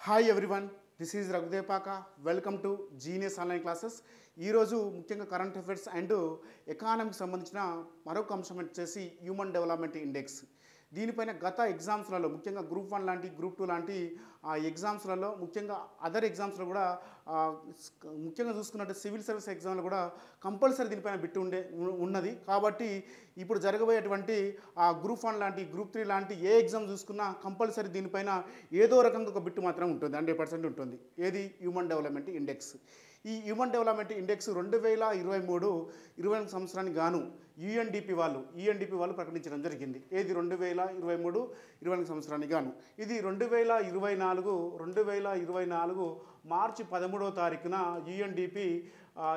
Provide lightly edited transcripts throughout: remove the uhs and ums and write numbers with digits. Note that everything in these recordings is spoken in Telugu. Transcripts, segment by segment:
Hi everyone, this is Raghu Depaka. Welcome to genius online classes. ఈరోజు ముఖ్యంగా కరెంట్ అఫైర్స్ అండ్ ఎకానమీకి సంబంధించిన మరొక అంశం వచ్చేసి హ్యూమన్ డెవలప్మెంట్ ఇండెక్స్. దీనిపైన గత ఎగ్జామ్స్లలో ముఖ్యంగా గ్రూప్ 1 లాంటి గ్రూప్ 2 లాంటి ఎగ్జామ్స్లలో ముఖ్యంగా అదర్ ఎగ్జామ్స్లో కూడా ముఖ్యంగా చూసుకున్నట్టు సివిల్ సర్వీస్ ఎగ్జామ్లో కూడా కంపల్సరీ దీనిపైన బిట్టు ఉన్నది. కాబట్టి ఇప్పుడు జరగబోయేటువంటి గ్రూప్ 1 లాంటి గ్రూప్ 3 లాంటి ఏ ఎగ్జామ్ చూసుకున్నా కంపల్సరీ దీనిపైన ఏదో రకంగా ఒక బిట్టు మాత్రం ఉంటుంది, 100% ఉంటుంది. ఏది? Human development index. ఈ హ్యూమన్ డెవలప్మెంట్ ఇండెక్స్ 2023-24 సంవత్సరానికి గాను యుఎన్డిపి వాళ్ళు ప్రకటించడం జరిగింది. ఏది? 2023-24 సంవత్సరానికి గాను. ఇది 2024 మార్చి 13వ తారీఖున యుఎన్డిపి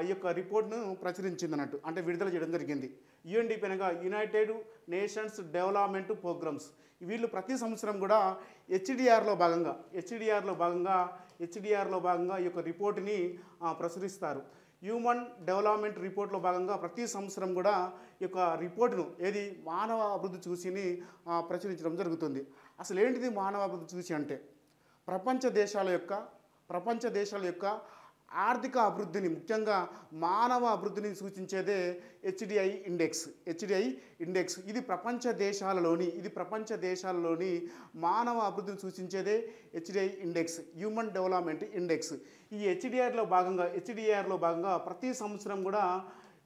ఈ యొక్క రిపోర్ట్ను ప్రచురించింది అన్నట్టు, అంటే విడుదల చేయడం జరిగింది. యుఎన్డిపి అనగా యునైటెడ్ నేషన్స్ డెవలప్మెంట్ ప్రోగ్రామ్స్. వీళ్ళు ప్రతి సంవత్సరం కూడా హెచ్డిఆర్లో భాగంగా ఈ యొక్క రిపోర్ట్ని ప్రచురిస్తారు. హ్యూమన్ డెవలప్మెంట్ రిపోర్ట్లో భాగంగా ప్రతి సంవత్సరం కూడా ఈ యొక్క రిపోర్టును ఏది మానవ అభివృద్ధి చూసిని ప్రచురించడం జరుగుతుంది. అసలు ఏంటిది మానవ అభివృద్ధి చూసి అంటే ప్రపంచ దేశాల యొక్క ఆర్థిక అభివృద్ధిని, ముఖ్యంగా మానవ అభివృద్ధిని సూచించేదే హెచ్డిఐ ఇండెక్స్. ఇది ప్రపంచ దేశాలలోని మానవ అభివృద్ధిని సూచించేదే HDI index, human development index. ఈ హెచ్డిఆర్లో భాగంగా ప్రతి సంవత్సరం కూడా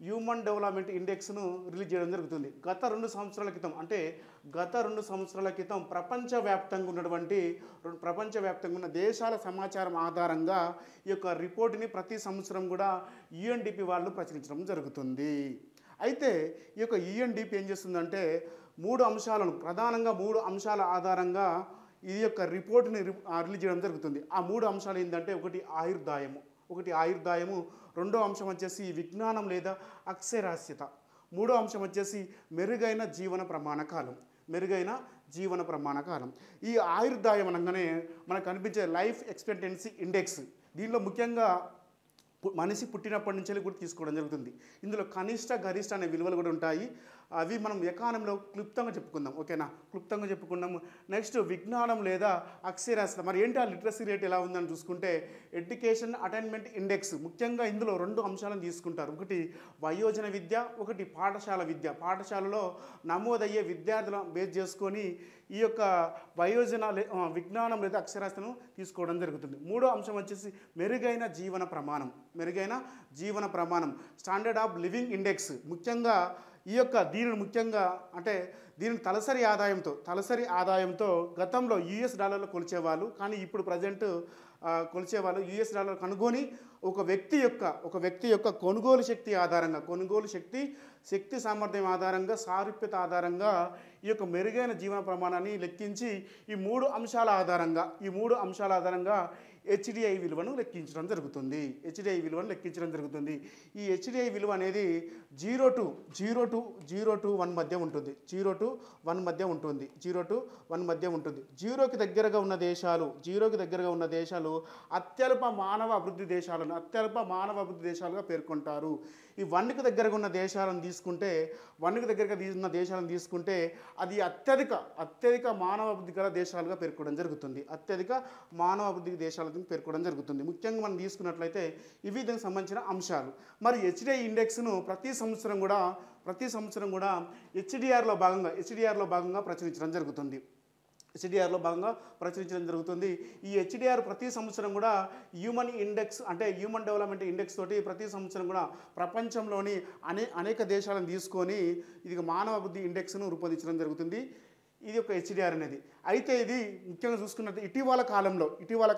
హ్యూమన్ డెవలప్మెంట్ ఇండెక్స్ను రిలీజ్ చేయడం జరుగుతుంది. గత 2 సంవత్సరాల క్రితం ప్రపంచవ్యాప్తంగా ఉన్న దేశాల సమాచారం ఆధారంగా ఈ యొక్క రిపోర్ట్ని ప్రతి సంవత్సరం కూడా యుఎన్డిపి వాళ్ళు ప్రచురించడం జరుగుతుంది. అయితే ఈ యొక్క యుఎన్డిపి ఏం చేస్తుందంటే ప్రధానంగా 3 అంశాల ఆధారంగా ఈ యొక్క రిపోర్ట్ని రిలీజ్ చేయడం జరుగుతుంది. ఆ 3 అంశాలు ఏంటంటే ఒకటి ఆయుర్దాయము, రెండో అంశం వచ్చేసి విజ్ఞానం లేదా అక్షరాస్యత, మూడో అంశం వచ్చేసి మెరుగైన జీవన ప్రమాణకాలం. ఈ ఆయుర్దాయం అనగానే మనకు కనిపించే లైఫ్ ఎక్స్పెక్టెన్సీ ఇండెక్స్. దీనిలో ముఖ్యంగా మనిషి పుట్టినప్పటి నుంచి కూడా తీసుకోవడం జరుగుతుంది. ఇందులో కనిష్ట గరిష్ట అనే విలువలు కూడా ఉంటాయి. అవి మనం ఎకానమీలో క్లుప్తంగా చెప్పుకుందాం. ఓకేనా? క్లుప్తంగా చెప్పుకున్నాము. నెక్స్ట్ విజ్ఞానం లేదా అక్షరాస్యత. మరి ఏంటి ఆ లిటరసీ రేట్ ఎలా ఉందని చూసుకుంటే ఎడ్యుకేషన్ అటైన్మెంట్ ఇండెక్స్. ముఖ్యంగా ఇందులో 2 అంశాలను తీసుకుంటారు. ఒకటి వయోజన విద్య, ఒకటి పాఠశాల విద్య. పాఠశాలలో నమోదయ్యే విద్యార్థులను బేస్ చేసుకొని ఈ యొక్క విజ్ఞానం లేదా అక్షరాస్యతను తీసుకోవడం జరుగుతుంది. మూడో అంశం వచ్చేసి మెరుగైన జీవన ప్రమాణం, స్టాండర్డ్ ఆఫ్ లివింగ్ ఇండెక్స్. ముఖ్యంగా ఈ యొక్క దీనిని తలసరి ఆదాయంతో గతంలో యుఎస్ డాలర్లో కొలిచేవాళ్ళు, కానీ ఇప్పుడు ప్రజెంట్ కొలిచేవాళ్ళు యుఎస్ డాలర్ కనుగొని ఒక వ్యక్తి యొక్క కొనుగోలు శక్తి సామర్థ్యం ఆధారంగా, సారూప్యత ఆధారంగా ఈ యొక్క మెరుగైన జీవన ప్రమాణాన్ని లెక్కించి ఈ 3 అంశాల ఆధారంగా హెచ్డిఐ విలువను లెక్కించడం జరుగుతుంది. ఈ హెచ్డిఐ విలువ అనేది 0 to 1 మధ్య ఉంటుంది. 0 to 1 మధ్య ఉంటుంది. జీరోకి దగ్గరగా ఉన్న దేశాలు అత్యల్ప మానవ అభివృద్ధి దేశాలుగా పేర్కొంటారు. ఈ 1కి దగ్గరగా ఉన్న దేశాలను తీసుకుంటే అది అత్యధిక మానవ అభివృద్ధి గల దేశాలుగా పేర్కొనడం జరుగుతుంది. ముఖ్యంగా మనం తీసుకున్నట్లయితే ఇవి దీనికి సంబంధించిన అంశాలు. మరి హెచ్డిఐ ఇండెక్స్ను ప్రతి సంవత్సరం కూడా హెచ్డిఆర్లో భాగంగా ప్రచురించడం జరుగుతుంది. ఈ హెచ్డిఆర్ ప్రతి సంవత్సరం కూడా హ్యూమన్ డెవలప్మెంట్ ఇండెక్స్ తోటి ప్రతి సంవత్సరం కూడా ప్రపంచంలోని అనేక దేశాలను తీసుకొని ఇది మానవ అభివృద్ధి ఇండెక్స్ను రూపొందించడం జరుగుతుంది. ఇది ఒక హెచ్డిఆర్ అనేది. అయితే ఇది ముఖ్యంగా చూసుకున్నట్టు ఇటీవల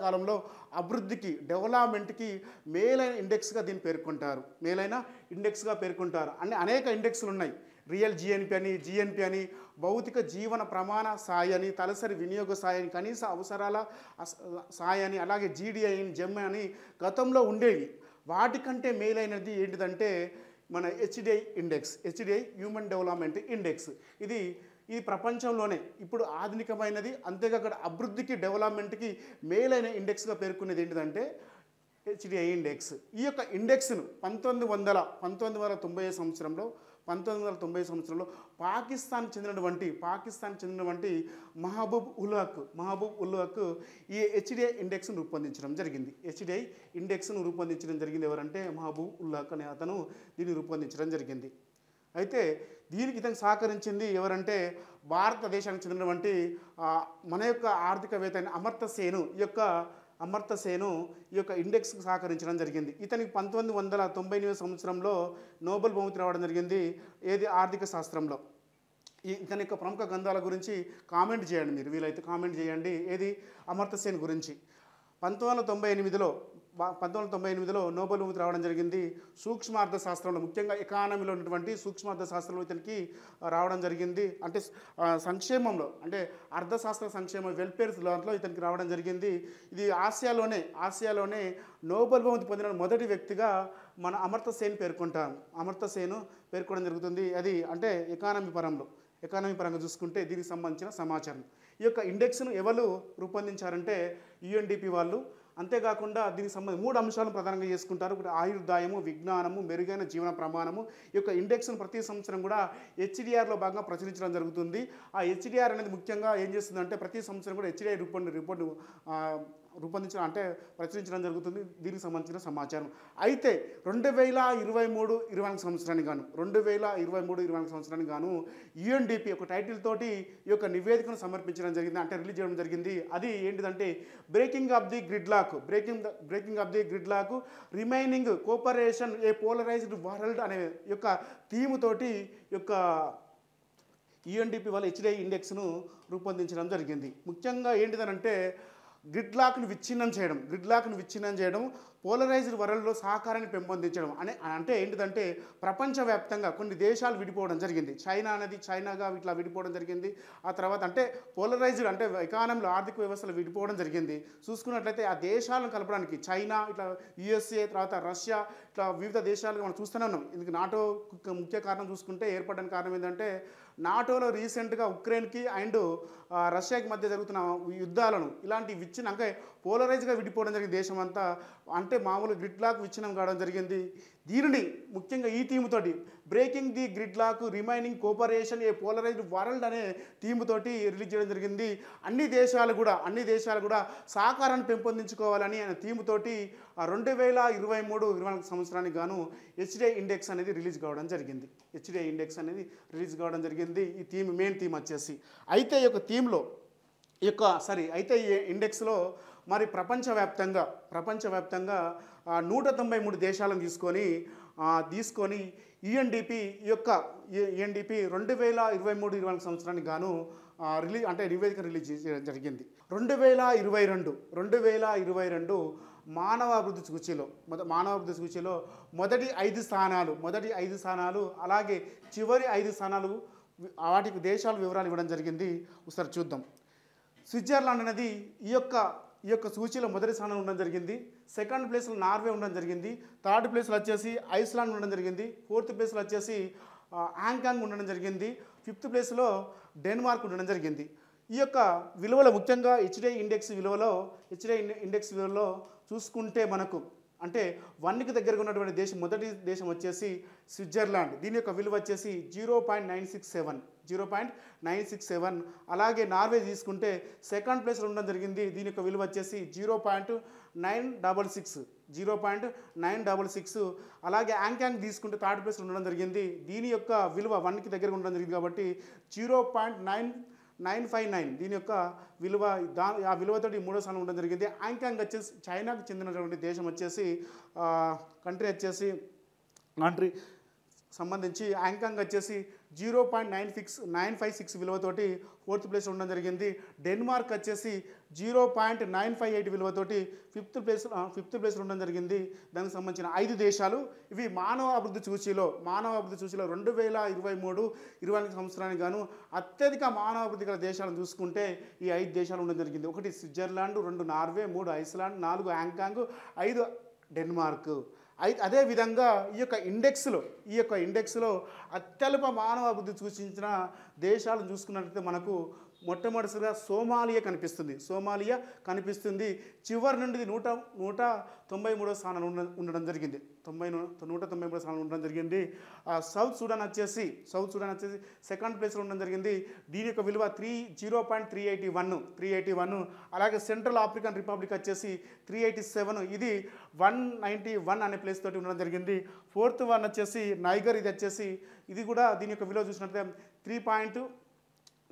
కాలంలో అభివృద్ధికి, డెవలప్మెంట్కి మేలైన ఇండెక్స్గా దీన్ని పేర్కొంటారు. అనేక ఇండెక్స్లు ఉన్నాయి. రియల్ జిఎన్పి అని, భౌతిక జీవన ప్రమాణ స్థాయి అని, తలసరి వినియోగ స్థాయి అని, కనీస అవసరాల స్థాయి అని, అలాగే జీడిఐ జెమ్ అని గతంలో ఉండేవి. వాటికంటే మేలైనది ఏంటిదంటే మన హెచ్డిఐ హ్యూమన్ డెవలప్మెంట్ ఇండెక్స్. ఇది ప్రపంచంలోనే ఇప్పుడు ఆధునికమైనది. అంతేకాక అభివృద్ధికి, డెవలప్మెంట్కి మేలైన ఇండెక్స్గా పేర్కొనేది ఏంటిదంటే హెచ్డిఐ ఇండెక్స్. ఈ యొక్క ఇండెక్స్ను 1990 సంవత్సరంలో 1990 సంవత్సరంలో పాకిస్తాన్ చెందినటువంటి మహబూబ్ ఉల్ హక్ ఈ హెచ్డిఐ ఇండెక్స్ను రూపొందించడం జరిగింది. హెచ్డిఐ ఇండెక్స్ను రూపొందించడం జరిగింది. ఎవరంటే మహబూబ్ ఉల్ హక్ అనే అతను దీన్ని రూపొందించడం జరిగింది. అయితే దీనికి ఇతను సహకరించింది ఎవరంటే భారతదేశానికి చెందినటువంటి మన యొక్క ఆర్థికవేత్త అయిన అమర్త్య సేను ఈ యొక్క ఇండెక్స్కి సహకరించడం జరిగింది. ఇతనికి 1998 సంవత్సరంలో నోబెల్ బహుమతి రావడం జరిగింది. ఏది ఆర్థిక శాస్త్రంలో. ఇతని యొక్క ప్రముఖ గ్రంథాల గురించి కామెంట్ చేయండి, మీరు వీలైతే కామెంట్ చేయండి. ఏది అమర్త్య సేన్ గురించి 1998లో నోబెల్ బహుమతి రావడం జరిగింది. సూక్ష్మార్థ శాస్త్రంలో, ముఖ్యంగా ఎకానమీలో ఉన్నటువంటి సూక్ష్మార్థ శాస్త్రంలో ఇతనికి రావడం జరిగింది. అంటే సంక్షేమంలో, అంటే అర్థశాస్త్ర సంక్షేమ వెల్ఫేర్ దాంట్లో ఇతనికి రావడం జరిగింది. ఇది ఆసియాలోనే నోబెల్ బహుమతి పొందిన మొదటి వ్యక్తిగా మన అమర్త్య సేన్ పేర్కొనడం జరుగుతుంది. అది అంటే ఎకానమీ పరంగా చూసుకుంటే దీనికి సంబంధించిన సమాచారం. ఈ యొక్క ఇండెక్స్ను ఎవరు రూపొందించారంటే యుఎన్డిపి వాళ్ళు. అంతేకాకుండా దీనికి సంబంధించి 3 అంశాలను ప్రధానంగా చేసుకుంటారు. ఒకటి ఆయుర్దాయము, విజ్ఞానము, మెరుగైన జీవన ప్రమాణము. ఈ యొక్క ఇండెక్స్ను ప్రతి సంవత్సరం కూడా హెచ్డిఆర్లో భాగంగా ప్రచురించడం జరుగుతుంది. ఆ హెచ్డిఆర్ అనేది ముఖ్యంగా ఏం చేస్తుందంటే ప్రతి సంవత్సరం కూడా హెచ్డిఐ రిపోర్ట్ రూపొందించడం అంటే ప్రచురించడం జరుగుతుంది. దీనికి సంబంధించిన సమాచారం. అయితే 2023-24 సంవత్సరానికి గాను యుఎన్డిపి ఒక టైటిల్ తోటి ఈ యొక్క నివేదికను సమర్పించడం జరిగింది, అంటే రిలీజ్ చేయడం జరిగింది. అది ఏంటిదంటే breaking of the gridlock remaining cooperation a polarised world అనే యొక్క థీమ్ తోటి యొక్క యుఎన్డిపి వాళ్ళ హెచ్డిఐ ఇండెక్స్ను రూపొందించడం జరిగింది. ముఖ్యంగా ఏంటిదనంటే గ్రిడ్ లాక్ను విచ్ఛిన్నం చేయడం, పోలరైజ్డ్ వరల్డ్లో సహకారాన్ని పెంపొందించడం అంటే ఏంటిదంటే ప్రపంచవ్యాప్తంగా కొన్ని దేశాలు విడిపోవడం జరిగింది. చైనాగా ఇట్లా విడిపోవడం జరిగింది. ఆ తర్వాత అంటే పోలరైజ్డ్ అంటే ఎకానమీలో ఆర్థిక వ్యవస్థలు విడిపోవడం జరిగింది. చూసుకున్నట్లయితే ఆ దేశాలను కలపడానికి చైనా, ఇట్లా యుఎస్ఏ, తర్వాత రష్యా, ఇట్లా వివిధ దేశాలుగా మనం చూస్తూనే ఉన్నాం. ఇందుకు నాటో ముఖ్య కారణం చూసుకుంటే ఏర్పడడానికి కారణం ఏంటంటే నాటోలో రీసెంట్గా ఉక్రెయిన్కి అండ్ రష్యాకి మధ్య జరుగుతున్న యుద్ధాలను ఇలాంటి అంటే పోలరైజ్గా విడిపోవడం జరిగింది దేశం అంతా. అంటే మామూలు గ్రిడ్ లాక్ విచ్ఛిన్నం కావడం జరిగింది. దీనిని ముఖ్యంగా ఈ థీమ్ తోటి breaking the gridlock remaining cooperation a polarised world అనే థీమ్ తోటి రిలీజ్ చేయడం జరిగింది. అన్ని దేశాలు కూడా సహకారాన్ని పెంపొందించుకోవాలని అనే థీమ్ తోటి 2023-24 సంవత్సరానికి గాను హెచ్డిఐ ఇండెక్స్ అనేది రిలీజ్ కావడం జరిగింది. ఈ మెయిన్ థీమ్ వచ్చేసి అయితే ఈ ఇండెక్స్లో మరి ప్రపంచవ్యాప్తంగా 193 దేశాలను తీసుకొని యుఎన్డిపి 2023-24 సంవత్సరానికి గాను నివేదిక రిలీజ్ చేయడం జరిగింది. 2022 మానవ అభివృద్ధి సూచీలో మొదటి 5 స్థానాలు అలాగే చివరి 5 స్థానాలు వాటికి దేశాల వివరాలు ఇవ్వడం జరిగింది. ఒకసారి చూద్దాం. స్విట్జర్లాండ్ అనేది ఈ యొక్క సూచీలో మొదటి స్థానంలో ఉండడం జరిగింది. సెకండ్ ప్లేస్లో నార్వే ఉండడం జరిగింది. థర్డ్ ప్లేస్లో వచ్చేసి ఐస్లాండ్ ఉండడం జరిగింది. ఫోర్త్ ప్లేస్లో వచ్చేసి హాంకాంగ్ ఉండడం జరిగింది. ఫిఫ్త్ ప్లేస్లో డెన్మార్క్ ఉండడం జరిగింది. ఈ యొక్క విలువలో ముఖ్యంగా హెచ్డిఐ ఇండెక్స్ విలువలో చూసుకుంటే మనకు అంటే 1కి దగ్గరగా ఉన్నటువంటి మొదటి దేశం వచ్చేసి స్విట్జర్లాండ్. దీని యొక్క విలువ వచ్చేసి 0.967. అలాగే నార్వే తీసుకుంటే సెకండ్ ప్లేస్లో ఉండడం జరిగింది. దీని యొక్క విలువ వచ్చేసి 0.966. అలాగే హాంకాంగ్ తీసుకుంటే థర్డ్ ప్లేస్లో ఉండడం జరిగింది. దీని యొక్క విలువ 1కి దగ్గరగా ఉండడం జరిగింది కాబట్టి 0.959. దీని యొక్క విలువ ఆ విలువతోటి 3వ స్థానం ఉండడం జరిగింది. హాంకాంగ్ వచ్చేసి చైనాకు చెందినటువంటి దేశం వచ్చేసి కంట్రీ సంబంధించి హాంకాంగ్ వచ్చేసి 0.956 విలువతోటి 4th ప్లేస్ ఉండడం జరిగింది. డెన్మార్క్ వచ్చేసి 0.958 విలువతోటి 5th ప్లేస్ ఉండడం జరిగింది. దానికి సంబంధించిన 5 దేశాలు ఇవి మానవ అభివృద్ధి సూచీలో 2023-24 సంవత్సరానికి గాను అత్యధిక మానవ అభివృద్ధి గల దేశాలను చూసుకుంటే ఈ 5 దేశాలు ఉండడం జరిగింది. 1 Switzerland, 2 Norway, 3 Iceland, 4 Hong Kong, 5 Denmark. అదేవిధంగా ఈ యొక్క ఇండెక్స్లో అత్యల్ప మానవ అభివృద్ధి సూచించిన దేశాలను చూసుకున్నట్లయితే మనకు మొట్టమొదటిసారిగా సోమాలియా కనిపిస్తుంది. సోమాలియా కనిపిస్తుంది. చివరి నుండి ఇది 193వ స్థానంలో ఉండడం జరిగింది. 193వ స్థానంలో ఉండడం జరిగింది. సౌత్ సూడాన్ వచ్చేసి సెకండ్ ప్లేస్లో ఉండడం జరిగింది. దీని యొక్క విలువ 381. అలాగే సెంట్రల్ ఆఫ్రికన్ రిపబ్లిక్ వచ్చేసి 387, ఇది 191 అనే ప్లేస్ తోటి ఉండడం జరిగింది. ఫోర్త్ వన్ వచ్చేసి నైగర్, ఇది కూడా దీని యొక్క విలువ చూసినట్లయితే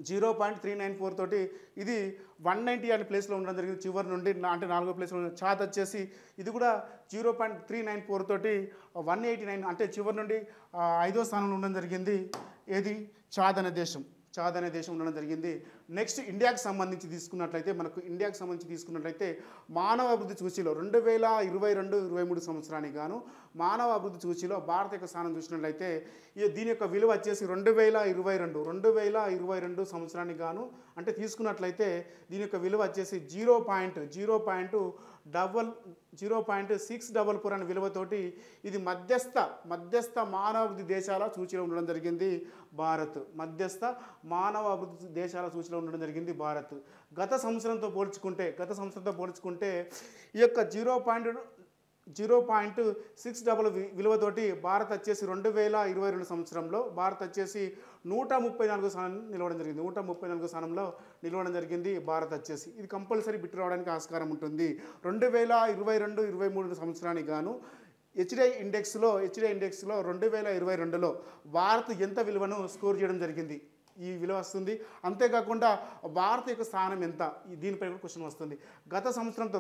0.394 తోటి ఇది 190 అనే ప్లేస్లో ఉండడం జరిగింది. చివరి నుండి అంటే 4వ ప్లేస్లో ఉన్న చాద్ వచ్చేసి ఇది కూడా 0.394 తోటి 189 అంటే చివరి నుండి 5వ స్థానంలో ఉండడం జరిగింది. ఏది చాద్ అనే దేశం ఉండడం జరిగింది. నెక్స్ట్ ఇండియాకి సంబంధించి తీసుకున్నట్లయితే మానవ అభివృద్ధి సూచీలో 2022-23 సంవత్సరానికి గాను మానవ అభివృద్ధి సూచీలో భారత యొక్క స్థానం చూసినట్లయితే దీని యొక్క విలువ వచ్చేసి 2022 సంవత్సరానికి గాను అంటే తీసుకున్నట్లయితే దీని యొక్క విలువ వచ్చేసి 0.644 అనే విలువతోటి ఇది మధ్యస్థ మానవ అభివృద్ధి దేశాల సూచీలో ఉండడం జరిగింది భారత్. మధ్యస్థ మానవ అభివృద్ధి దేశాల సూచీలో ఉండడం జరిగింది భారత్. గత సంవత్సరంతో పోల్చుకుంటే ఈ యొక్క 0.6 విలువతోటి భారత్ వచ్చేసి 2022 సంవత్సరంలో భారత్ వచ్చేసి 134 స్థానంలో నిలవడం జరిగింది. 134 స్థానంలో నిలవడం జరిగింది భారత్ వచ్చేసి. ఇది కంపల్సరీ బిట్ రావడానికి ఆస్కారం ఉంటుంది. 2022-23 సంవత్సరానికి గాను హెచ్డిఐ ఇండెక్స్లో 2022లో భారత్ ఎంత విలువను స్కోర్ చేయడం జరిగింది, ఈ విలువ వస్తుంది. అంతేకాకుండా భారత యొక్క స్థానం ఎంత, దీనిపై కూడా క్వశ్చన్ వస్తుంది. గత సంవత్సరంలో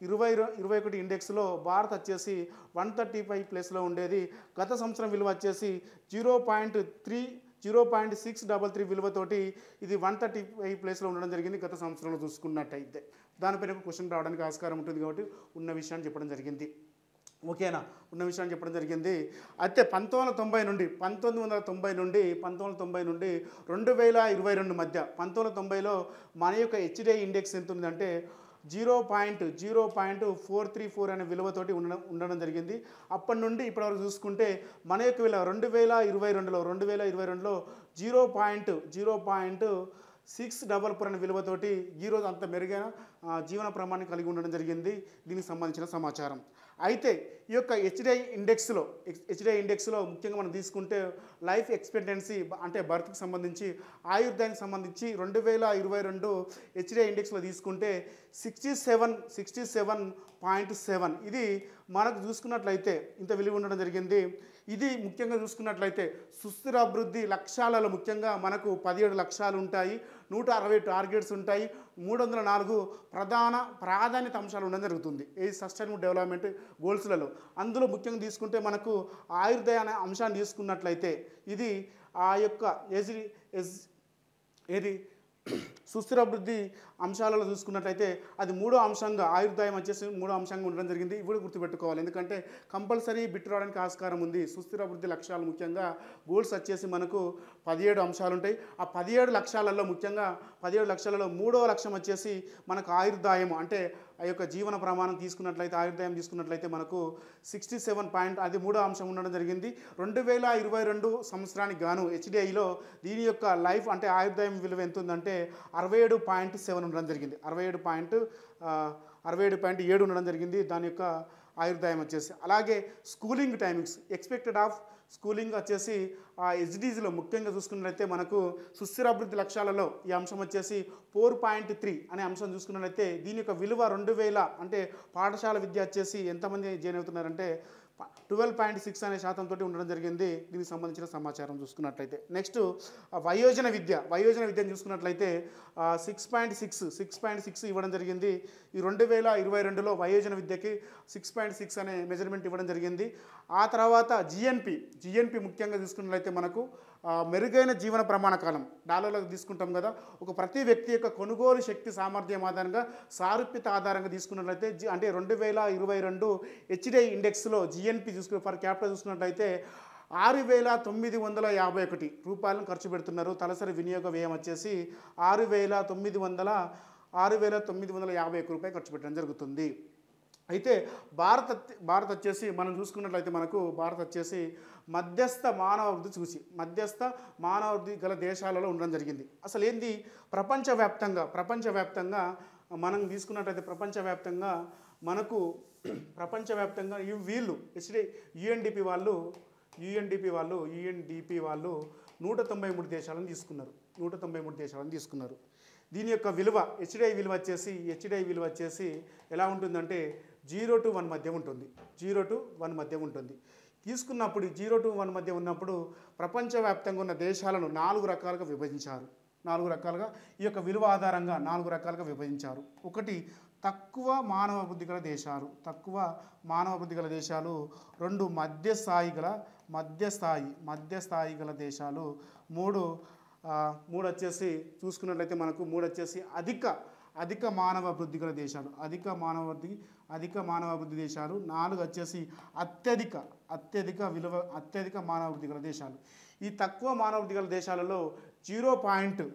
2021 ఇండెక్స్లో భారత్ వచ్చేసి 135 ప్లేస్లో ఉండేది. గత సంవత్సరం విలువ వచ్చేసి 0.633 విలువతోటి ఇది 135 ప్లేస్లో ఉండడం జరిగింది గత సంవత్సరంలో చూసుకున్నట్టయితే. దానిపైన క్వశ్చన్ రావడానికి ఆస్కారం ఉంటుంది కాబట్టి ఉన్న విషయాన్ని చెప్పడం జరిగింది. ఓకేనా, ఉన్న విషయాన్ని చెప్పడం జరిగింది. అయితే 1990 నుండి 2022 మధ్య 1990లో మన యొక్క హెచ్డిఐ ఇండెక్స్ ఎంత ఉందంటే 0.434 అనే విలువతోటి ఉండడం జరిగింది. అప్పటి నుండి ఇప్పటివరకు చూసుకుంటే మన యొక్క విలువ 2022లో 0.644 అనే విలువతోటి ఈరోజు అంత మెరుగైన జీవన ప్రమాణాన్ని కలిగి ఉండడం జరిగింది. దీనికి సంబంధించిన సమాచారం. అయితే ఈ యొక్క హెచ్డిఐ ఇండెక్స్లో ముఖ్యంగా మనం తీసుకుంటే లైఫ్ ఎక్స్పెక్టెన్సీ అంటే బర్త్కి సంబంధించి ఆయుర్దాయానికి సంబంధించి 2022 హెచ్డిఐ ఇండెక్స్లో తీసుకుంటే 67.7 ఇది మనకు చూసుకున్నట్లయితే ఇంత విలువ ఉండడం జరిగింది. ఇది ముఖ్యంగా చూసుకున్నట్లయితే సుస్థిర అభివృద్ధి లక్ష్యాలలో ముఖ్యంగా మనకు 17 లక్ష్యాలు ఉంటాయి, 160 టార్గెట్స్ ఉంటాయి, 304 ప్రాధాన్యత అంశాలు ఉండడం జరుగుతుంది ఈ సస్టైనబుల్ డెవలప్మెంట్ గోల్స్లలో. అందులో ముఖ్యంగా తీసుకుంటే మనకు ఆయుర్దాయ అనే అంశాన్ని తీసుకున్నట్లయితే ఇది ఆ యొక్క సుస్థిర అభివృద్ధి అంశాలలో చూసుకున్నట్లయితే అది 3వ అంశంగా ఆయుర్దాయం వచ్చేసి 3వ అంశంగా ఉండడం జరిగింది. ఇవి గుర్తుపెట్టుకోవాలి, ఎందుకంటే కంపల్సరీ బిట్ రావడానికి ఆస్కారం ఉంది. సుస్థిర అభివృద్ధి లక్ష్యాలు ముఖ్యంగా గోల్స్ వచ్చేసి మనకు 17 అంశాలు ఉంటాయి. ఆ 17 లక్ష్యాలలో ముఖ్యంగా 17 లక్ష్యాలలో 3వ లక్ష్యం వచ్చేసి మనకు ఆయుర్దాయం అంటే ఆ యొక్క జీవన ప్రమాణం తీసుకున్నట్లయితే ఆయుర్దాయం తీసుకున్నట్లయితే మనకు 67 అది 3వ అంశం ఉండడం జరిగింది. 2022 సంవత్సరానికి గాను హెచ్డిఐలో దీని యొక్క లైఫ్ అంటే ఆయుర్దాయం విలువ ఎంత ఉందంటే 67.7 ఉండడం జరిగింది. 67.7 ఉండడం జరిగింది దాని యొక్క ఆయుర్దాయం వచ్చేసి. అలాగే schooling timings expected of schooling వచ్చేసి ఎస్డిజిలో ముఖ్యంగా చూసుకున్నట్లయితే మనకు సుస్థిర అభివృద్ధి లక్ష్యాలలో ఈ అంశం వచ్చేసి 4.3 అనే అంశం చూసుకున్నట్లయితే దీని యొక్క విలువ 2000 అంటే పాఠశాల విద్య వచ్చేసి ఎంతమంది జాయిన్ అవుతున్నారంటే 12.6 అనే శాతంతో ఉండడం జరిగింది. దీనికి సంబంధించిన సమాచారం చూసుకున్నట్లయితే నెక్స్ట్ వయోజన విద్యను చూసుకున్నట్లయితే 6.6 ఇవ్వడం జరిగింది. ఈ 2022లో వయోజన విద్యకి 6.6 అనే మెజర్మెంట్ ఇవ్వడం జరిగింది. ఆ తర్వాత జిఎన్పి ముఖ్యంగా చూసుకున్నట్లయితే మనకు మెరుగైన జీవన ప్రమాణ కాలం డాలర్లకు తీసుకుంటాం కదా. ఒక ప్రతి వ్యక్తి యొక్క కొనుగోలు శక్తి సామర్థ్యం ఆధారంగా సారూప్యత ఆధారంగా తీసుకున్నట్లయితే అంటే 2022 హెచ్డిఐ ఇండెక్స్లో జిఎన్పి పర్ క్యాపిటల్ చూసుకున్నట్లయితే 6,951 రూపాయలను ఖర్చు పెడుతున్నారు. తలసరి వినియోగ వ్యయం వచ్చేసి 6,951 రూపాయలు ఖర్చు పెట్టడం జరుగుతుంది. అయితే భారత్ వచ్చేసి మనం చూసుకున్నట్లయితే మనకు భారత్ వచ్చేసి మధ్యస్థ మానవాభివృద్ధి చూసి మధ్యస్థ మానవాభివృద్ధి గల దేశాలలో ఉండడం జరిగింది. అసలు ఏంది ప్రపంచవ్యాప్తంగా మనం తీసుకున్నట్లయితే ప్రపంచవ్యాప్తంగా వీళ్ళు యుఎన్డిపి వాళ్ళు 193 దేశాలను తీసుకున్నారు. దీని యొక్క విలువ హెచ్డిఐ విలువ వచ్చేసి ఎలా ఉంటుందంటే 0 to 1 మధ్య ఉంటుంది. తీసుకున్నప్పుడు 0 to 1 మధ్య ఉన్నప్పుడు ప్రపంచవ్యాప్తంగా ఉన్న దేశాలను 4 రకాలుగా విభజించారు. ఈ యొక్క విలువ ఆధారంగా 4 రకాలుగా విభజించారు. ఒకటి తక్కువ మానవ అభివృద్ధి గల దేశాలు, 2 మధ్యస్థాయి గల దేశాలు, 3 వచ్చేసి చూసుకున్నట్లయితే మనకు 3 వచ్చేసి అధిక మానవ అభివృద్ధి గల దేశాలు, అధిక మానవ అభివృద్ధి దేశాలు, 4 వచ్చేసి అత్యధిక మానవ అభివృద్ధి గల దేశాలు. ఈ తక్కువ మానవ అభివృద్ధి గల దేశాలలో 0.00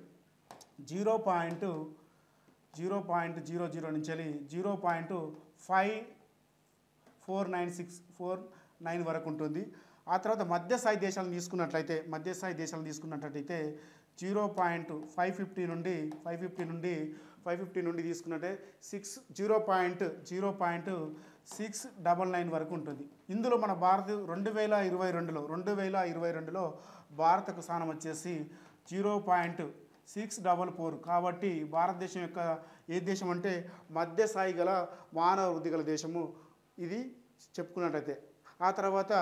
నుంచి 0.54969 వరకు ఉంటుంది. ఆ తర్వాత మధ్యస్థాయి దేశాలను తీసుకున్నట్లయితే 0.550 నుండి తీసుకున్నట్టే 0.699 వరకు ఉంటుంది. ఇందులో మన భారత్ 2022లో భారతకు స్థానం వచ్చేసి 0.644. కాబట్టి భారతదేశం యొక్క ఏ దేశం అంటే మధ్యస్థాయి గల మానవ వృద్ధి గల దేశము ఇది చెప్పుకున్నట్లయితే. ఆ తర్వాత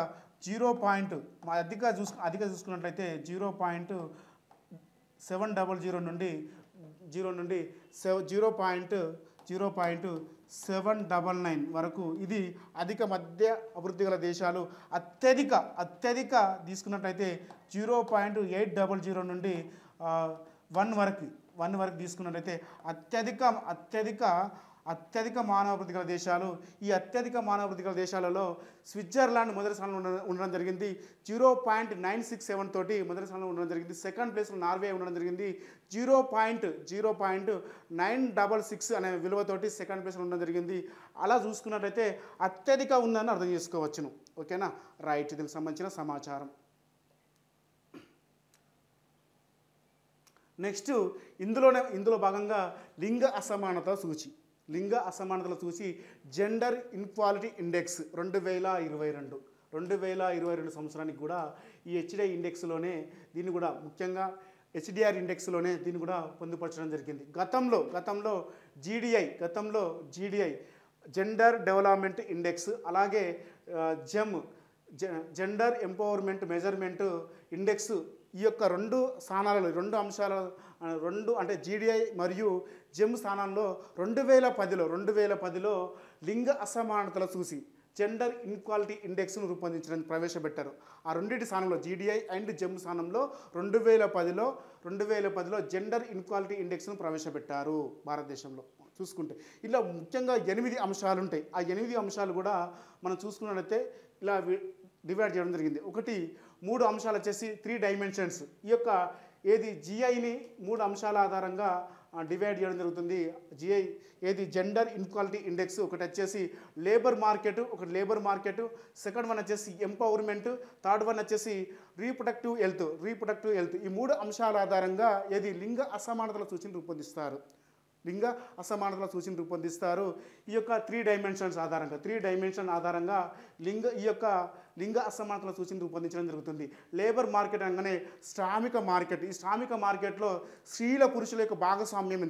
అధిక చూసుకున్నట్లయితే 0.700 నుండి 0.799 వరకు ఇది అధిక మధ్య అభివృద్ధి గల దేశాలు. అత్యధిక తీసుకున్నట్లయితే 0.800 నుండి 1 వరకు తీసుకున్నట్లయితే అత్యధిక మానవాభివృద్ధి గల దేశాలు. ఈ అత్యధిక మానవాభివృద్ధి గల దేశాలలో స్విట్జర్లాండ్ మొదటి స్థానంలో ఉండడం జరిగింది. 0.967 తోటి మొదటి స్థానంలో ఉండడం జరిగింది. సెకండ్ ప్లేస్లో నార్వే ఉండడం జరిగింది. 0.966 అనే విలువతోటి సెకండ్ ప్లేస్లో ఉండడం జరిగింది. అలా చూసుకున్నట్లయితే అత్యధిక ఉందని అర్థం చేసుకోవచ్చును. ఓకేనా, రైట్. దీనికి సంబంధించిన సమాచారం. నెక్స్ట్ ఇందులో భాగంగా లింగ అసమానతల సూచి జెండర్ ఇన్క్వాలిటీ ఇండెక్స్ 2022 సంవత్సరానికి కూడా ఈ హెచ్డిఐ ఇండెక్స్లోనే దీన్ని కూడా ముఖ్యంగా హెచ్డిఆర్ ఇండెక్స్లోనే దీన్ని కూడా పొందుపరచడం జరిగింది. గతంలో జీడిఐ జెండర్ డెవలప్మెంట్ ఇండెక్స్, అలాగే జెండర్ ఎంపవర్మెంట్ మెజర్మెంట్ ఇండెక్స్, ఈ యొక్క 2 స్థానాలలో 2 అంశాల అంటే జీడిఐ మరియు జెమ్ స్థానాల్లో 2010లో లింగ అసమానతల చూసి జెండర్ ఇన్క్వాలిటీ ఇండెక్స్ను రూపొందించడానికి ప్రవేశపెట్టారు. ఆ రెండింటి స్థానంలో జీడిఐ అండ్ జెమ్ స్థానంలో 2010లో జెండర్ ఇన్క్వాలిటీ ఇండెక్స్ను ప్రవేశపెట్టారు భారతదేశంలో. చూసుకుంటే ఇలా ముఖ్యంగా 8 అంశాలు ఉంటాయి. ఆ 8 అంశాలు కూడా మనం చూసుకున్నట్లయితే ఇలా డివైడ్ చేయడం జరిగింది. 3 అంశాలు వచ్చేసి 3 డైమెన్షన్స్. ఈ యొక్క జిఐని 3 అంశాల ఆధారంగా డివైడ్ చేయడం జరుగుతుంది. జిఐ జెండర్ ఇన్క్వాలిటీ ఇండెక్స్, ఒకటి వచ్చేసి లేబర్ మార్కెట్, సెకండ్ వన్ వచ్చేసి ఎంపవర్మెంట్, థర్డ్ వన్ వచ్చేసి రీప్రొడక్టివ్ హెల్త్. ఈ 3 అంశాల ఆధారంగా లింగ అసమానతల సూచిని రూపొందిస్తారు. ఈ యొక్క 3 డైమెన్షన్ ఆధారంగా ఈ యొక్క లింగ అసమానతల సూచిని రూపొందించడం జరుగుతుంది. లేబర్ మార్కెట్ అనగానే శ్రామిక మార్కెట్. ఈ శ్రామిక మార్కెట్లో స్త్రీల పురుషుల యొక్క భాగస్వామ్యం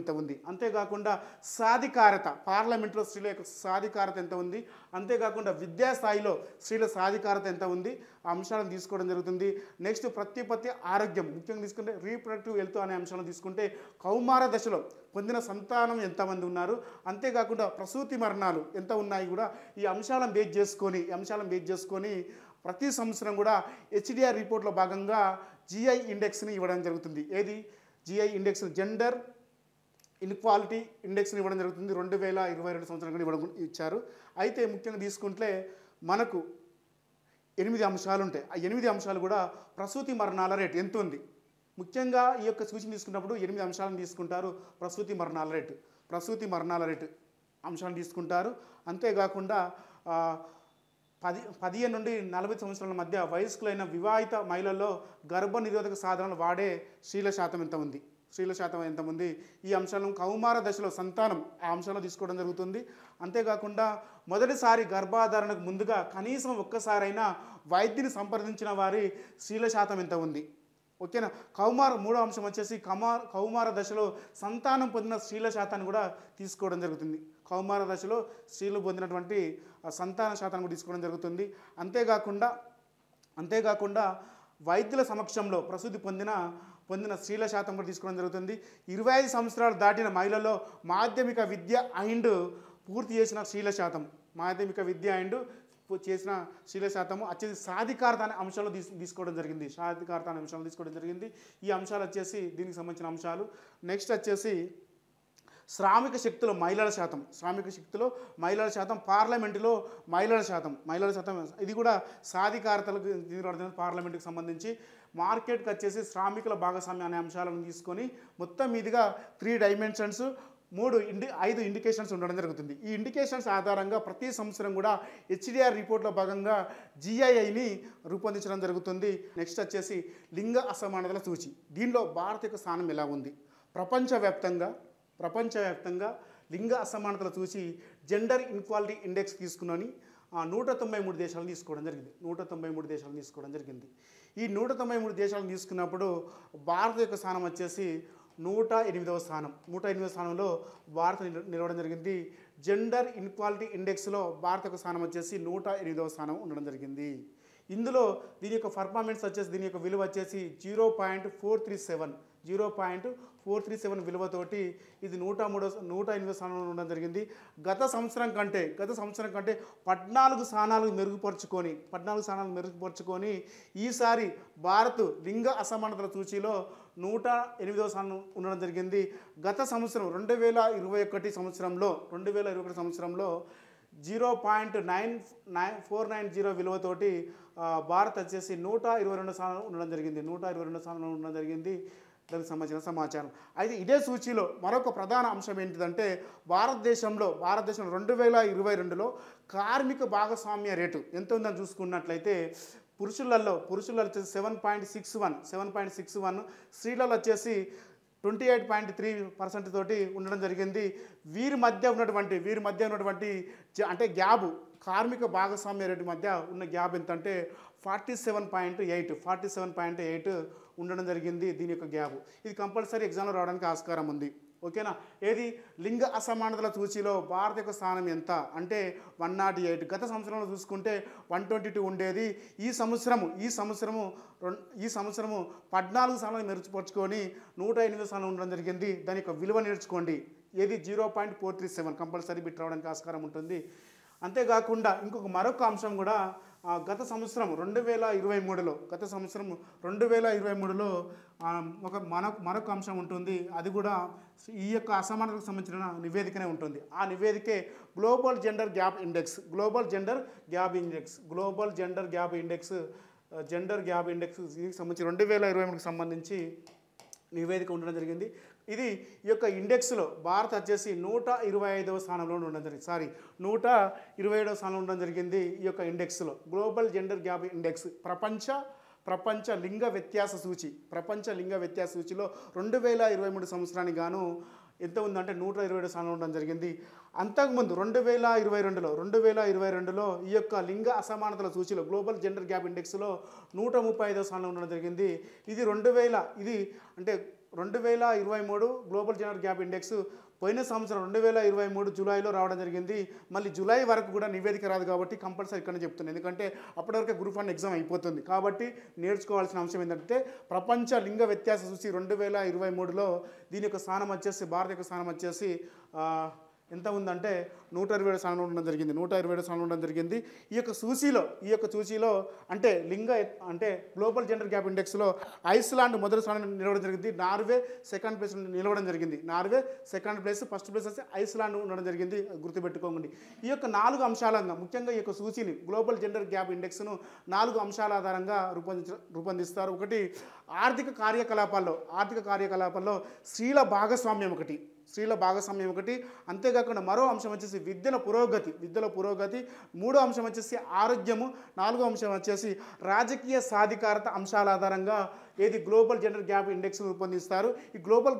ఎంత ఉంది. అంతేకాకుండా సాధికారత, పార్లమెంట్లో స్త్రీల యొక్క సాధికారత ఎంత ఉంది. అంతేకాకుండా విద్యాస్థాయిలో స్త్రీల సాధికారత ఎంత ఉంది, ఆ అంశాలను తీసుకోవడం జరుగుతుంది. నెక్స్ట్ ప్రత్యుత్పత్తి ఆరోగ్యం, ముఖ్యంగా తీసుకుంటే రీప్రొడక్టివ్ హెల్త్ అనే అంశాలను తీసుకుంటే కౌమార దశలో పొందిన సంతానం ఎంతమంది ఉన్నారు, అంతేకాకుండా ప్రసూతి మరణాలు ఎంత ఉన్నాయి కూడా ఈ అంశాలను బేస్ చేసుకొని ప్రతి సంవత్సరం కూడా హెచ్డిఆర్ రిపోర్ట్లో భాగంగా జిఐ ఇండెక్స్ని ఇవ్వడం జరుగుతుంది. జిఐ ఇండెక్స్ జెండర్ ఇన్క్వాలిటీ ఇండెక్స్ని ఇవ్వడం జరుగుతుంది. 2022 సంవత్సరం కూడా ఇచ్చారు. అయితే ముఖ్యంగా తీసుకుంటే మనకు 8 అంశాలు ఉంటాయి. ఆ 8 అంశాలు కూడా ప్రసూతి మరణాల రేటు ఎంత ఉంది. ముఖ్యంగా ఈ యొక్క సూచన తీసుకున్నప్పుడు 8 అంశాలను తీసుకుంటారు. ప్రసూతి మరణాల రేటు అంశాలను తీసుకుంటారు. అంతేకాకుండా 15 నుండి 40 సంవత్సరాల మధ్య వయస్కులైన వివాహిత మహిళల్లో గర్భనిరోధక సాధనాలు వాడే స్త్రీల శాతం ఎంత ఉంది, స్త్రీల శాతం ఎంత ఉంది, ఈ అంశాలను కౌమార దశలో సంతానం ఆ అంశాలను తీసుకోవడం జరుగుతుంది. అంతేకాకుండా మొదటిసారి గర్భాధారణకు ముందుగా కనీసం ఒక్కసారైనా వైద్యుని సంప్రదించిన వారి స్త్రీల శాతం ఎంత ఉంది. ఓకేనా. మూడో అంశం వచ్చేసి కౌమార దశలో సంతానం పొందిన స్త్రీల శాతాన్ని కూడా తీసుకోవడం జరుగుతుంది. కౌమార దశలో స్త్రీలు పొందినటువంటి సంతాన శాతాన్ని కూడా తీసుకోవడం జరుగుతుంది. అంతేకాకుండా వైద్యుల సమక్షంలో ప్రసూతి పొందిన స్త్రీల శాతం కూడా తీసుకోవడం జరుగుతుంది. 25 సంవత్సరాలు దాటిన మహిళల్లో మాధ్యమిక విద్య అండ్ పూర్తి చేసిన స్త్రీల శాతం, మాధ్యమిక విద్య అండ్ చేసిన స్త్రీల శాతము వచ్చేసి సాధికారత అనే అంశాలు తీసుకోవడం జరిగింది. సాధికారత అనే అంశాలు తీసుకోవడం జరిగింది. ఈ అంశాలు వచ్చేసి దీనికి సంబంధించిన అంశాలు. నెక్స్ట్ వచ్చేసి శ్రామిక శక్తిలో మహిళల శాతం, పార్లమెంటులో మహిళల శాతం ఇది కూడా సాధికారతలకు పార్లమెంటుకి సంబంధించి. మార్కెట్కి వచ్చేసి శ్రామికుల భాగస్వామ్యం అనే అంశాలను తీసుకొని మొత్తం మీదుగా 3 డైమెన్షన్స్ 5 ఇండికేషన్స్ ఉండడం జరుగుతుంది. ఈ ఇండికేషన్స్ ఆధారంగా ప్రతి సంవత్సరం కూడా హెచ్డిఆర్ రిపోర్ట్లో భాగంగా జిఐఐని రూపొందించడం జరుగుతుంది. నెక్స్ట్ వచ్చేసి లింగ అసమానతల సూచి. దీనిలో భారత్ యొక్క స్థానం ఎలా ఉంది? ప్రపంచవ్యాప్తంగా లింగ అసమానతల సూచి జెండర్ ఇన్క్వాలిటీ ఇండెక్స్ తీసుకుని 193 దేశాలను తీసుకోవడం జరిగింది. ఈ 193 దేశాలను తీసుకున్నప్పుడు భారత్ యొక్క స్థానం వచ్చేసి 108వ స్థానంలో భారత్ నిలవడం జరిగింది. జెండర్ ఇన్క్వాలిటీ ఇండెక్స్లో భారత్ యొక్క స్థానం వచ్చేసి 108వ స్థానం ఉండడం జరిగింది. ఇందులో దీని యొక్క పర్ఫార్మెన్స్ వచ్చేసి దీని యొక్క విలువ వచ్చేసి 0.437 విలువతోటి ఇది 108వ స్థానంలో ఉండడం జరిగింది. గత సంవత్సరం కంటే 14 స్థానాలు మెరుగుపరుచుకొని ఈసారి భారత్ లింగ అసమానతల సూచీలో 108వ స్థానం ఉండడం జరిగింది. గత సంవత్సరం 2021 సంవత్సరంలో 0.490 విలువతోటి భారత్ వచ్చేసి 122 స్థానంలో ఉండడం జరిగింది. దానికి సంబంధించిన సమాచారం. అయితే ఇదే సూచీలో మరొక ప్రధాన అంశం ఏంటిదంటే భారతదేశంలో 2022లో కార్మిక భాగస్వామ్య రేటు ఎంత ఉందని చూసుకున్నట్లయితే పురుషులలో వచ్చేసి 7.61, స్త్రీలలో వచ్చేసి 28.3% తోటి ఉండడం జరిగింది. వీరి మధ్య ఉన్నటువంటి అంటే గ్యాబ్, కార్మిక భాగస్వామ్య రేటు మధ్య ఉన్న గ్యాప్ ఎంత అంటే 47.8 ఉండడం జరిగింది. దీని యొక్క గ్యాప్ ఇది కంపల్సరీ ఎగ్జామ్లో రావడానికి ఆస్కారం ఉంది. ఓకేనా. ఏది లింగ అసమానతల సూచీలో భారత యొక్క స్థానం ఎంత అంటే 108. గత సంవత్సరంలో చూసుకుంటే 122 ఉండేది. ఈ సంవత్సరము 14 స్థానాలు మెరుగుపరుచుకొని 108 స్థానం ఉండడం జరిగింది. దాని యొక్క విలువ నేర్చుకోండి. ఏది 0.437 కంపల్సరీ బిట్ రావడానికి ఆస్కారం ఉంటుంది. అంతేకాకుండా మరొక అంశం కూడా గత సంవత్సరం 2023లో మరొక అంశం ఉంటుంది. అది కూడా ఈ యొక్క అసమానతకు సంబంధించిన నివేదికనే ఉంటుంది. ఆ నివేదికే గ్లోబల్ జెండర్ గ్యాప్ ఇండెక్స్ దీనికి సంబంధించి 2023కి సంబంధించి నివేదిక ఉండడం జరిగింది. ఇది ఈ యొక్క ఇండెక్స్లో భారత్ వచ్చేసి 125వ స్థానంలో ఉండడం జరిగింది. 127వ స్థానంలో ఉండడం జరిగింది. ఈ యొక్క ఇండెక్స్లో గ్లోబల్ జెండర్ గ్యాప్ ఇండెక్స్ ప్రపంచ లింగ వ్యత్యాస సూచిలో 2023 సంవత్సరానికి గాను ఎంత ఉందంటే 127 స్థానంలో ఉండడం జరిగింది. అంతకుముందు 2022లో ఈ యొక్క లింగ అసమానతల సూచిలో గ్లోబల్ జెండర్ గ్యాప్ ఇండెక్స్లో 135వ స్థానంలో ఉండడం జరిగింది. ఇది 2023 గ్లోబల్ జెండర్ గ్యాప్ ఇండెక్స్ పోయిన సంవత్సరం 2023 జూలైలో రావడం జరిగింది. మళ్ళీ జూలై వరకు కూడా నివేదిక రాదు కాబట్టి కంపల్సరీ ఇక్కడనే చెప్తున్నాను. ఎందుకంటే అప్పటివరకే గ్రూప్ 1 ఎగ్జామ్ అయిపోతుంది. కాబట్టి నేర్చుకోవాల్సిన అంశం ఏంటంటే ప్రపంచ లింగ వ్యత్యాస సూచి 2023లో దీని యొక్క స్థానం వచ్చేసి భారత యొక్క స్థానం వచ్చేసి ఎంత ఉందంటే 127 స్థానంలో ఉండడం జరిగింది. ఈ యొక్క సూచీలో అంటే గ్లోబల్ జెండర్ గ్యాప్ ఇండెక్స్లో ఐస్లాండ్ మొదటి స్థానం నిలవడం జరిగింది. నార్వే సెకండ్ ప్లేస్ నిలవడం జరిగింది. ఫస్ట్ ప్లేస్ వచ్చి ఐస్లాండ్ ఉండడం జరిగింది. గుర్తుపెట్టుకోండి. ఈ యొక్క 4 అంశాలంగా ముఖ్యంగా ఈ యొక్క సూచీని గ్లోబల్ జెండర్ గ్యాప్ ఇండెక్స్ను 4 అంశాల ఆధారంగా రూపొందిస్తారు. ఒకటి ఆర్థిక కార్యకలాపాల్లో స్త్రీల భాగస్వామ్యం ఒకటి. స్త్రీల భాగస్వామ్యం ఒకటి, అంతేకాకుండా మరో అంశం వచ్చేసి విద్యలో పురోగతి, మూడో అంశం వచ్చేసి ఆరోగ్యము, నాలుగో అంశం వచ్చేసి రాజకీయ సాధికారత అంశాల ఆధారంగా ఏది గ్లోబల్ జెండర్ గ్యాప్ ఇండెక్స్ రూపొందిస్తారు. ఈ గ్లోబల్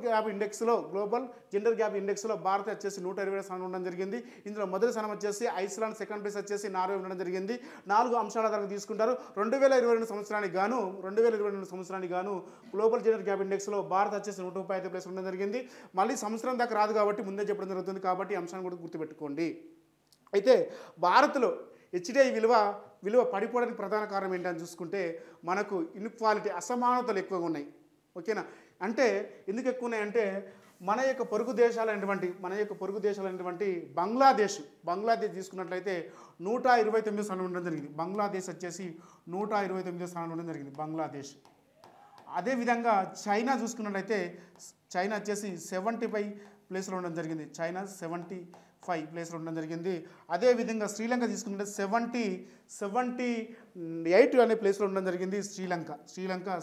జెండర్ గ్యాప్ ఇండెక్స్లో భారత్ వచ్చేసి 120 స్థానం ఉండడం జరిగింది. ఇందులో మొదటి స్థానం వచ్చేసి ఐస్లాండ్, సెకండ్ ప్లేస్ వచ్చేసి నార్వే ఉండడం జరిగింది. 4 అంశాల ఆధారంగా తీసుకుంటారు. 2022 సంవత్సరానికి గాను గ్లోబల్ జెండర్ గ్యాప్ ఇండెక్స్లో భారత్ వచ్చేసి 135 ప్లేస్ ఉండడం జరిగింది. మళ్ళీ సంవత్సరం దాకా రాదు కాబట్టి ముందే చెప్పడం జరుగుతుంది, కాబట్టి ఈ అంశాన్ని కూడా గుర్తుపెట్టుకోండి. అయితే భారత్లో హెచ్డిఐ విలువ పడిపోవడానికి ప్రధాన కారణం ఏంటని చూసుకుంటే మనకు ఇన్ఈక్వాలిటీ, అసమానతలు ఎక్కువగా ఉన్నాయి. ఓకేనా? అంటే ఎందుకు ఎక్కువ ఉన్నాయంటే మన యొక్క పొరుగు దేశాలైనటువంటి బంగ్లాదేశ్ తీసుకున్నట్లయితే 129 స్థానం ఉండడం జరిగింది. బంగ్లాదేశ్ వచ్చేసి 129 స్థానం ఉండడం జరిగింది బంగ్లాదేశ్. అదేవిధంగా చైనా చూసుకున్నట్లయితే చైనా వచ్చేసి 75 ప్లేస్లో ఉండడం జరిగింది. చైనా 75 ప్లేస్లో ఉండడం జరిగింది. అదేవిధంగా శ్రీలంక తీసుకుంటే 78 అనే ప్లేస్లో ఉండడం జరిగింది. శ్రీలంక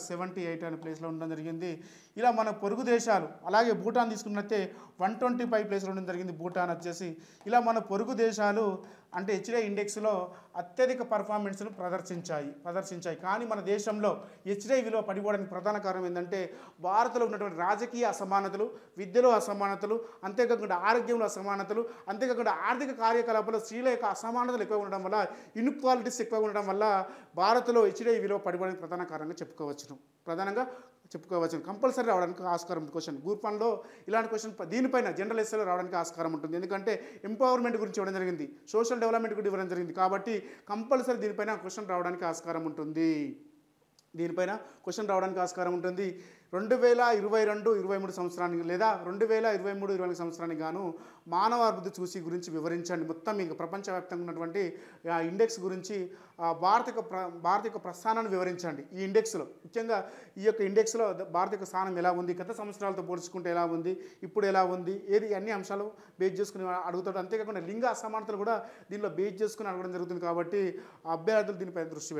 78 అనే ప్లేస్లో ఉండడం జరిగింది. ఇలా మన పొరుగు దేశాలు, అలాగే భూటాన్ తీసుకున్నట్టే 125 ప్లేస్లో ఉండడం జరిగింది. భూటాన్ వచ్చేసి ఇలా మన పొరుగు దేశాలు అంటే హెచ్డిఐ ఇండెక్స్లో అత్యధిక పర్ఫార్మెన్స్ను ప్రదర్శించాయి. కానీ మన దేశంలో హెచ్డిఐ విలువ పడిపోవడానికి ప్రధాన కారణం ఏంటంటే భారత్లో ఉన్నటువంటి రాజకీయ అసమానతలు, విద్యలో అసమానతలు, అంతేకాకుండా ఆరోగ్యంలో అసమానతలు, అంతేకాకుండా ఆర్థిక కార్యకలాపాల్లో స్త్రీల యొక్క అసమానతలు ఎక్కువ ఉండడం వల్ల, ఇన్ఈక్వాలిటీస్ ఎక్కువ ఉండడం వల్ల భారత్లో హెచ్డిఐ విలువ పడిపోవడానికి ప్రధాన కారణంగా చెప్పుకోవచ్చు. కంపల్సరీ రావడానికి ఆస్కారం ఉంది. క్వశ్చన్ గ్రూప్ 1లో ఇలాంటి క్వశ్చన్ దీనిపైన జనరల్ ఎస్ఏలో రావడానికి ఆస్కారం ఉంటుంది. ఎందుకంటే ఎంపవర్మెంట్ గురించి ఇవ్వడం జరిగింది, సోషల్ డెవలప్మెంట్ గురించి ఇవ్వడం జరిగింది, కాబట్టి కంపల్సరీ దీనిపైన క్వశ్చన్ రావడానికి ఆస్కారం ఉంటుంది. 2022-23 సంవత్సరానికి లేదా 2023-24 సంవత్సరానికి గాను మానవ అభివృద్ధి సూచి గురించి వివరించండి. మొత్తం మీకు ప్రపంచవ్యాప్తంగా ఉన్నటువంటి ఇండెక్స్ గురించి భారత యొక్క ప్రస్థానాన్ని వివరించండి. ఈ ఇండెక్స్లో ముఖ్యంగా ఈ యొక్క ఇండెక్స్లో భారత యొక్క స్థానం ఎలా ఉంది, గత సంవత్సరాలతో పోల్చుకుంటే ఎలా ఉంది, ఇప్పుడు ఎలా ఉంది, ఏది అన్ని అంశాలు బేస్ చేసుకుని అడుగుతాడు. అంతేకాకుండా లింగ అసమానతలు కూడా దీనిలో బేస్ చేసుకుని అడగడం జరుగుతుంది, కాబట్టి అభ్యర్థులు దీనిపైన దృష్టి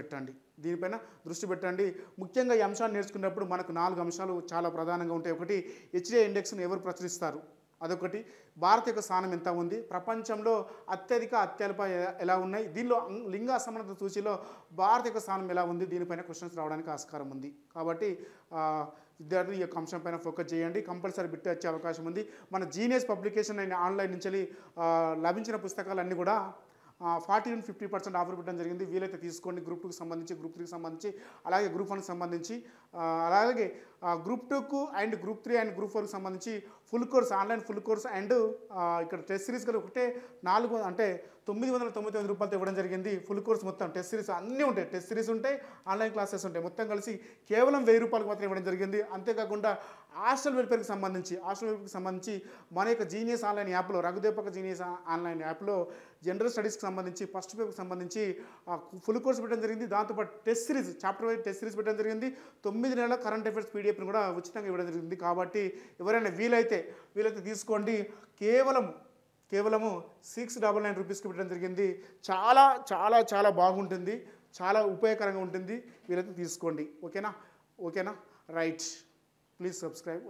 పెట్టండి. ముఖ్యంగా ఈ అంశాన్ని నేర్చుకున్నప్పుడు మనకు 4 అంశాలు చాలా ప్రధానంగా ఉంటాయి. ఒకటి, హెచ్డిఐ ఇండెక్స్ను ఎవరు ప్రచురిస్తారు, అదొకటి. భారత యొక్క స్థానం ఎంత ఉంది, ప్రపంచంలో అత్యల్ప ఎలా ఉన్నాయి, దీనిలో లింగ అసమానత సూచీలో భారత యొక్క స్థానం ఎలా ఉంది, దీనిపైన క్వశ్చన్స్ రావడానికి ఆస్కారం ఉంది. కాబట్టి విద్యార్థులు ఈ యొక్క అంశం పైన ఫోకస్ చేయండి. కంపల్సరీ బిట్ వచ్చే అవకాశం ఉంది. మన జీనియస్ పబ్లికేషన్ అయిన ఆన్లైన్ నుంచి లభించిన పుస్తకాలన్నీ కూడా 40-50% ఆఫర్ పెట్టడం జరిగింది. వీలైతే తీసుకోండి. గ్రూప్ 2కి సంబంధించి, గ్రూప్ 3కి సంబంధించి, అలాగే గ్రూప్ 1కి సంబంధించి, అలాగే గ్రూప్ 2కు అండ్ గ్రూప్ 3 అండ్ గ్రూప్ 4కి సంబంధించి ఆన్లైన్ ఫుల్ కోర్స్ అండ్ ఇక్కడ టెస్ట్ సిరీస్ కూడా ఒకటే 999 రూపాయలతో ఇవ్వడం జరిగింది. ఫుల్ కోర్స్ మొత్తం టెస్ట్ సిరీస్ అన్నీ ఉంటాయి. టెస్ట్ సిరీస్ ఉంటాయి, ఆన్లైన్ క్లాసెస్ ఉంటాయి, మొత్తం కలిసి కేవలం 1000 రూపాయలకు మాత్రం ఇవ్వడం జరిగింది. అంతేకాకుండా హాస్టల్ వెల్ఫేర్కి సంబంధించి మన యొక్క జీనియస్ ఆన్లైన్ యాప్లో, రఘుదేవపాక జీనియస్ ఆన్లైన్ యాప్లో జనరల్ స్టడీస్కి సంబంధించి ఫస్ట్ పేపర్కి సంబంధించి ఫుల్ కోర్స్ పెట్టడం జరిగింది. దాంతోపాటు test series, chapter wise test series పెట్టడం జరిగింది. 9 నెలల కరెంట్ అఫైర్స్ పీడిఎఫ్ని కూడా ఉచితంగా ఇవ్వడం జరిగింది. కాబట్టి ఎవరైనా వీలైతే తీసుకోండి. కేవలము 699 రూపీస్కి పెట్టడం జరిగింది. చాలా చాలా చాలా బాగుంటుంది, చాలా ఉపయోగకరంగా ఉంటుంది. వీలైతే తీసుకోండి. ఓకేనా? రైట్. Please subscribe.